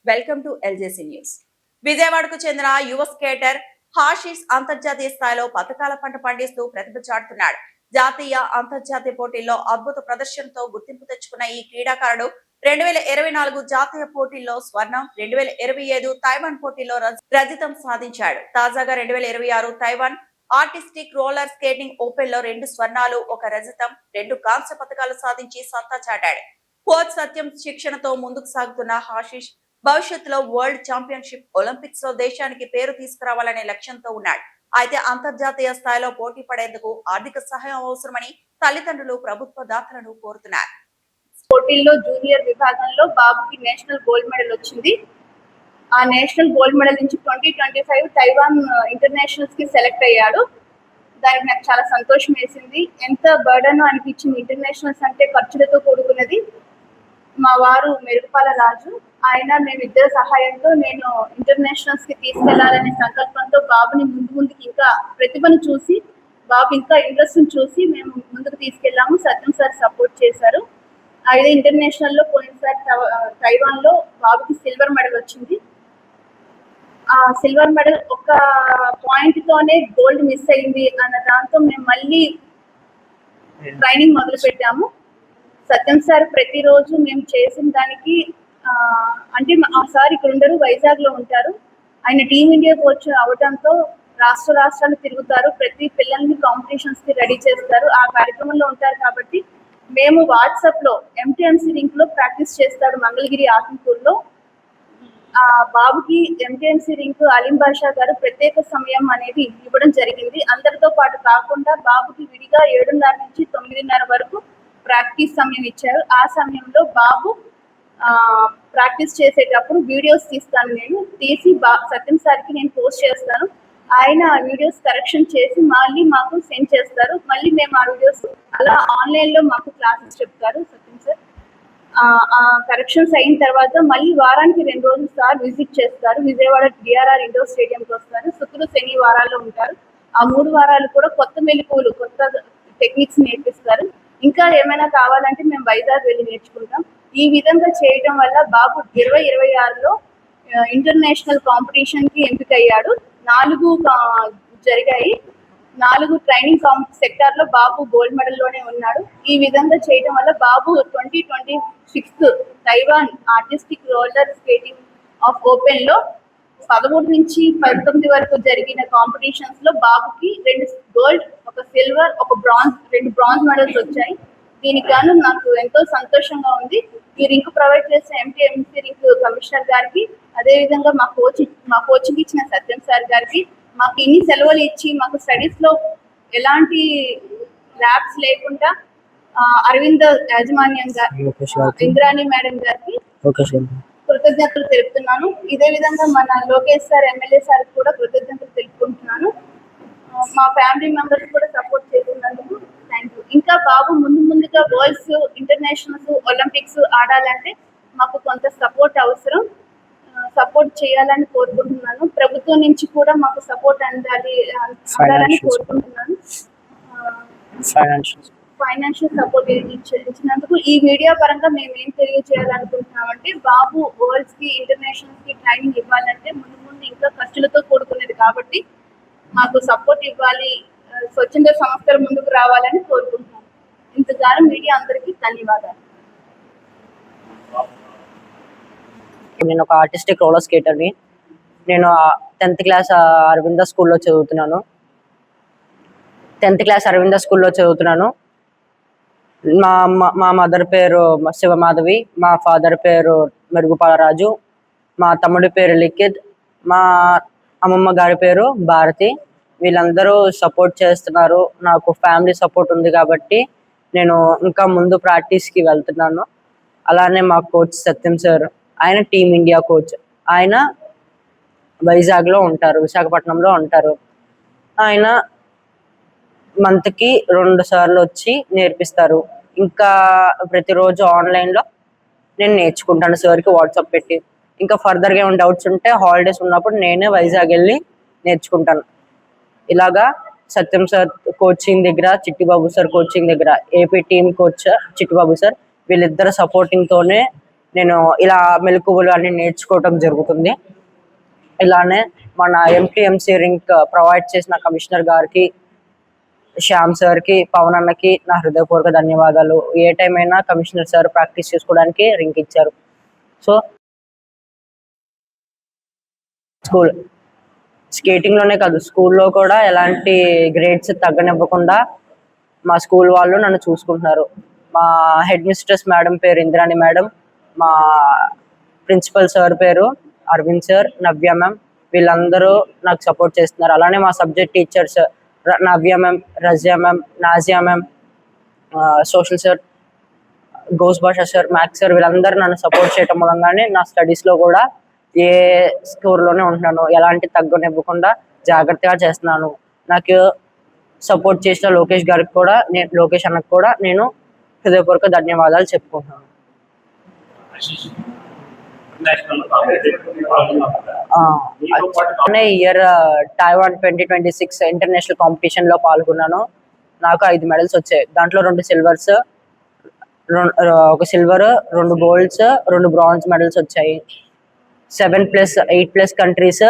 Welcome to ఎల్జేసీ news. విజయవాడకు చెందిన యువ స్కేటర్ హాషిష్ అంతర్జాతీయ స్థాయిలో పథకాల పంట పండిస్తూ ప్రతిభ చాటుతున్నాడు. జాతీయ అంతర్జాతీయ పోటీల్లో అద్భుత ప్రదర్శనతో గుర్తింపు తెచ్చుకున్న ఈ క్రీడాకారుడు 2024 జాతీయ పోటీల్లో స్వర్ణం, 2025 తైవాన్ పోటీల్లో రజతం సాధించాడు. తాజాగా 2026 Taiwan artistic roller skating open లో 2 స్వర్ణాలు, 1 రజతం, 2 కాంస్య పథకాలు సాధించి సత్తా చాటాడు. కోచ్ సత్యం శిక్షణతో ముందుకు సాగుతున్న హాషిష్ భవిష్యత్తులో వరల్డ్ ఛాంపియన్షిప్, ఒలింపిక్స్ లో దేశానికి పేరు తీసుకురావాలనే లక్ష్యంతో ఉన్నాడు. అయితే అంతర్జాతీయ స్థాయిలో పోటీ పడేందుకు ఆర్థిక సహాయం అవసరమని తల్లిదండ్రులు ప్రభుత్వ దాతలను కోరుతున్నారు. పోటీల్లో జూనియర్ విభాగంలో బాబుకి నేషనల్ గోల్డ్ మెడల్ వచ్చింది. ఆ నేషనల్ గోల్డ్ మెడల్ నుంచి 2025 తైవాన్ ఇంటర్నేషనల్స్ కి సెలెక్ట్ అయ్యాడు. దానికి నాకు చాలా సంతోషం వేసింది. ఎంత బర్డన్ అనిపించింది. ఇంటర్నేషనల్స్ అంటే ఖర్చులతో కూడుకున్నది. మా వారు మెరుగుపాల రాజు, ఆయన మేమిద్దరి సహాయంతో నేను ఇంటర్నేషనల్స్ కి తీసుకెళ్లాలనే సంకల్పంతో బాబుని ముందుకి ఇంకా ప్రతిభను చూసి, బాబు ఇంకా ఇంట్రెస్ట్ చూసి మేము ముందుకు తీసుకెళ్లాము. సత్యం సార్ సపోర్ట్ చేశారు. అయితే ఇంటర్నేషనల్ లో పోయినసారి తైవాన్ లో బాబుకి సిల్వర్ మెడల్ వచ్చింది. ఆ సిల్వర్ మెడల్ ఒక పాయింట్ తోనే గోల్డ్ మిస్ అయింది అన్న దాంతో మేము మళ్ళీ ట్రైనింగ్ మొదలు పెట్టాము. సత్యం సార్ ప్రతిరోజు మేము చేసిన దానికి అంటే ఆ సార్ ఇక్కడ ఉండరు, వైజాగ్ లో ఉంటారు. ఆయన టీమిండియా కోచ్ అవడంతో రాష్ట్రాలు తిరుగుతారు. ప్రతి పిల్లల్ని కాంపిటీషన్స్ కి రెడీ చేస్తారు. ఆ కార్యక్రమంలో ఉంటారు కాబట్టి మేము వాట్సాప్ లో ఎంటీఎంసీ రింక్ లో ప్రాక్టీస్ చేస్తాడు మంగళగిరి ఆత్మకూర్ లో. ఆ బాబుకి ఎంటీఎంసీ రింక్ అలీం బాషా గారు ప్రత్యేక సమయం అనేది ఇవ్వడం జరిగింది. అందరితో పాటు కాకుండా బాబుకి విడిగా 7:30 నుంచి 9:30 వరకు ప్రాక్టీస్ సమయం ఇచ్చారు. ఆ సమయంలో బాబు ప్రాక్టీస్ చేసేటప్పుడు వీడియోస్ తీస్తాను, నేను తీసి సత్యం సార్కి నేను పోస్ట్ చేస్తాను. ఆయన ఆ వీడియోస్ కరెక్షన్ చేసి మళ్ళీ మాకు సెండ్ చేస్తారు. మళ్ళీ మేము ఆ వీడియోస్ అలా ఆన్లైన్ లో మాకు క్లాసెస్ చెప్తారు సత్యం సార్. ఆ కరెక్షన్స్ అయిన తర్వాత మళ్ళీ వారానికి 2 రోజులు సార్ విజిట్ చేస్తారు. విజయవాడ డిఆర్ఆర్ ఇండోర్ స్టేడియంకి వస్తారు. శుక్ర శని వారాల్లో ఉంటారు. ఆ 3 వారాలు కూడా కొత్త మెలకువలు, కొత్త టెక్నిక్స్ నేర్పిస్తారు. ఇంకా ఏమైనా కావాలంటే మేము వైజాగ్ వెళ్ళి నేర్చుకుంటాం. ఈ విధంగా చేయడం వల్ల బాబు 2026లో ఇంటర్నేషనల్ కాంపిటీషన్ కి ఎంపికయ్యాడు. 4 జరిగాయి. 4 ట్రైనింగ్ సెక్టార్ లో బాబు గోల్డ్ మెడల్ లోనే ఉన్నాడు. ఈ విధంగా చేయడం వల్ల బాబు 2026 Taiwan artistic roller skating of open లో 13 నుంచి 19 వరకు జరిగిన కాంపిటీషన్స్ లో బాబుకి 2 gold, 1 silver, 1 bronze, 2 bronze medals వచ్చాయి. దీనికి గాను నాకు ఎంతో సంతోషంగా ఉంది. ఈ రింక్ ప్రొవైడ్ చేసిన ఎంటీఎంసీ రింక్ కమిషనర్ గారికి, అదేవిధంగా మా కోచింగ్ ఇచ్చిన సత్యం సార్ గారికి, మాకు ఇన్ని సెలవులు ఇచ్చి మాకు స్టడీస్ లో ఎలాంటి ల్యాబ్స్ లేకుండా అరవింద్ యాజమాన్యంగా ఇంద్రాణి మేడం గారికి కృతజ్ఞతలు తెలుపుతున్నాను. ఇదే విధంగా మన లోకేష్ సార్, ఎమ్మెల్యే సార్ కూడా కృతజ్ఞతలు తెలుపుకుంటున్నాను. మా ఫ్యామిలీ మెంబర్స్ కూడా సపోర్ట్ చేస్తున్నందుకు థ్యాంక్ యూ. ఇంకా బాబు ముందుగా వరల్డ్స్, ఇంటర్నేషనల్స్, ఒలింపిక్స్ ఆడాలంటే మాకు కొంత సపోర్ట్ అవసరం. సపోర్ట్ చేయాలని కోరుకుంటున్నాను. ప్రభుత్వం నుంచి కూడా మాకు సపోర్ట్ అందాలని కోరుకుంటున్నాను. ఫైనాన్షియల్ సపోర్ట్ ఇచ్చినందుకు ఈ మీడియా పరంగా మేము ఏం తెలియజేయాలనుకుంటున్నామంటే, బాబు వరల్డ్స్ కి, ఇంటర్నేషనల్స్ కి ట్రైనింగ్ ఇవ్వాలంటే ముందు ఇంకా ఖర్చులతో కూడుకునేది కాబట్టి మాకు సపోర్ట్ ఇవ్వాలి, స్వచ్ఛంద సంస్థలు ముందుకు రావాలని కోరుకుంటున్నాను. ఇంతగానో మీడియా అందరికీ ధన్యవాదాలు. నేను ఒక ఆర్టిస్టిక్ రోలర్ స్కేటర్ని. నేను 10th క్లాస్ అరవింద స్కూల్లో చదువుతున్నాను. 10th క్లాస్ అరవింద స్కూల్లో చదువుతున్నాను. మా మదర్ పేరు శివమాధవి, మా ఫాదర్ పేరు మెరుగుపాల రాజు, మా తమ్ముడి పేరు లిఖిత్, మా అమ్మమ్మ గారి పేరు భారతి. వీళ్ళందరూ సపోర్ట్ చేస్తున్నారు. నాకు ఫ్యామిలీ సపోర్ట్ ఉంది కాబట్టి నేను ఇంకా ముందు ప్రాక్టీస్కి వెళ్తున్నాను. అలానే మా కోచ్ సత్యం సార్, ఆయన టీమిండియా కోచ్. ఆయన వైజాగ్లో ఉంటారు, విశాఖపట్నంలో ఉంటారు. ఆయన మంత్కి 2 సార్లు వచ్చి నేర్పిస్తారు. ఇంకా ప్రతిరోజు ఆన్లైన్లో నేను నేర్చుకుంటాను సార్కి వాట్సాప్ పెట్టి. ఇంకా ఫర్దర్గా ఏమైనా డౌట్స్ ఉంటే హాలిడేస్ ఉన్నప్పుడు నేనే వైజాగ్ వెళ్ళి నేర్చుకుంటాను. ఇలాగా సత్యం సార్ కోచింగ్ దగ్గర, చిట్టిబాబు సార్ కోచింగ్ దగ్గర, AP team coach Chittibabu sir, వీళ్ళిద్దరు సపోర్టింగ్తోనే నేను ఇలా మెలకువలు అన్ని నేర్చుకోవటం జరుగుతుంది. ఇలానే మన ఎంపీఎంసీ రింక్ ప్రొవైడ్ చేసిన కమిషనర్ గారికి, శ్యామ్ సార్కి, పవన్ అన్నకి నా హృదయపూర్వక ధన్యవాదాలు. ఏ టైం అయినా కమిషనర్ సార్ ప్రాక్టీస్ చేసుకోవడానికి రింక్ ఇచ్చారు. సో స్కేటింగ్లోనే కాదు, స్కూల్లో కూడా ఎలాంటి గ్రేడ్స్ తగ్గనివ్వకుండా మా స్కూల్ వాళ్ళు నన్ను చూసుకుంటున్నారు. మా హెడ్ మిస్ట్రెస్ మేడం పేరు ఇంద్రాణి మేడం, మా ప్రిన్సిపల్ సార్ పేరు అరవింద్ సార్, నవ్య మ్యామ్, వీళ్ళందరూ నాకు సపోర్ట్ చేస్తున్నారు. అలానే మా subject teachers Navya ma'am, Razia ma'am, Nazia ma'am, social sir, Ghouse Basha sir, maths sir, వీళ్ళందరూ నన్ను సపోర్ట్ చేయటం మూలంగానే నా స్టడీస్లో కూడా ఏ స్కోర్లోనే ఉంటున్నాను. ఎలాంటి తగ్గనివ్వకుండా జాగ్రత్తగా చేస్తున్నాను. నాకు సపోర్ట్ చేసిన లోకేష్ గారికి కూడా, లోకేష్ అన్నకు కూడా నేను హృదయపూర్వక ధన్యవాదాలు చెప్పుకుంటున్నాను. ఇయర్ టైవాన్ 2026 ఇంటర్నేషనల్ కాంపిటీషన్ లో పాల్గొన్నాను. నాకు 5 మెడల్స్ వచ్చాయి. దాంట్లో 2 సిల్వర్స్, ఒక సిల్వర్, 2 గోల్డ్స్, 2 బ్రాంజ్ మెడల్స్ వచ్చాయి. 7+8+ కంట్రీస్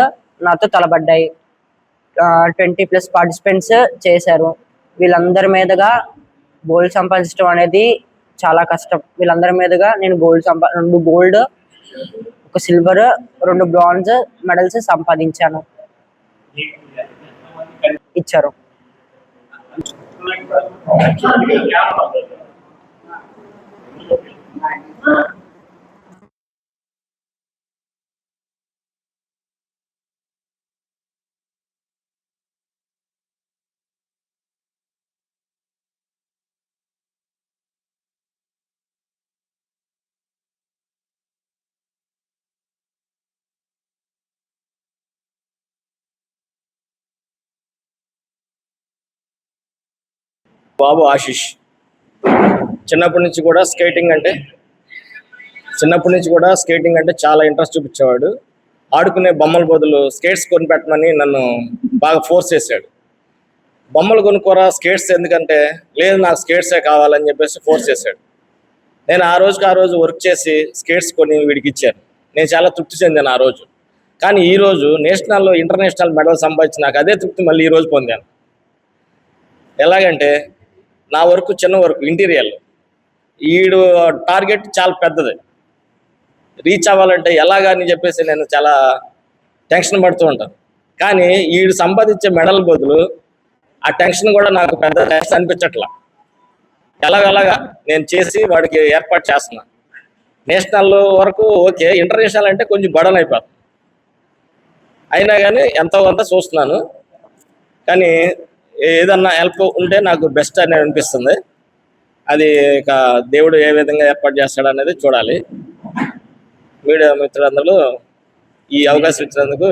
నాతో తలబడ్డాయి. 20+ పార్టిసిపెంట్స్ చేశారు. వీళ్ళందరి మీదుగా గోల్డ్ సంపాదించడం అనేది చాలా కష్టం. వీళ్ళందరి మీదుగా నేను 2 గోల్డ్, ఒక సిల్వర్, 2 బ్రాంజ్ మెడల్స్ సంపాదించాను. ఇచ్చారు. బాబు ఆశీష్ చిన్నప్పటి నుంచి కూడా స్కేటింగ్ అంటే చాలా ఇంట్రెస్ట్ చూపించేవాడు. ఆడుకునే బొమ్మల బదులు స్కేట్స్ కొని పెట్టమని నన్ను బాగా ఫోర్స్ చేశాడు. బొమ్మలు కొనుక్కోరా, స్కేట్స్ ఎందుకంటే, లేదు నాకు స్కేట్సే కావాలని చెప్పేసి ఫోర్స్ చేశాడు. నేను ఆ రోజు వర్క్ చేసి స్కేట్స్ కొని వీడికి ఇచ్చాను. నేను చాలా తృప్తి చెందాను ఆ రోజు. కానీ ఈరోజు నేషనల్లో ఇంటర్నేషనల్ మెడల్ సంపాదించి నాకు అదే తృప్తి మళ్ళీ ఈరోజు పొందాను. ఎలాగంటే, నా వర్క్ చిన్న వర్క్, ఇంటీరియల్. ఈడు టార్గెట్ చాలా పెద్దది, రీచ్ అవ్వాలంటే ఎలాగని చెప్పేసి నేను చాలా టెన్షన్ పడుతూ ఉంటాను. కానీ ఈడు సంపాదించే మెడల్ బదులు ఆ టెన్షన్ కూడా నాకు పెద్ద టెన్షన్ అనిపించట్లా. ఎలాగలాగా నేను చేసి వాడికి ఏర్పాటు చేస్తున్నా. నేషనల్ వరకు ఓకే, ఇంటర్నేషనల్ అంటే కొంచెం బడన్ అయిపోతుంది. అయినా కానీ ఎంతో కొంత చూస్తున్నాను. కానీ ఏదన్నా హెల్ప్ ఉంటే నాకు బెస్ట్ అని అనిపిస్తుంది. అది ఇక దేవుడు ఏ విధంగా ఏర్పాటు చేస్తాడు అనేది చూడాలి. మీడియా మిత్రులందరూ ఈ అవకాశం ఇచ్చినందుకు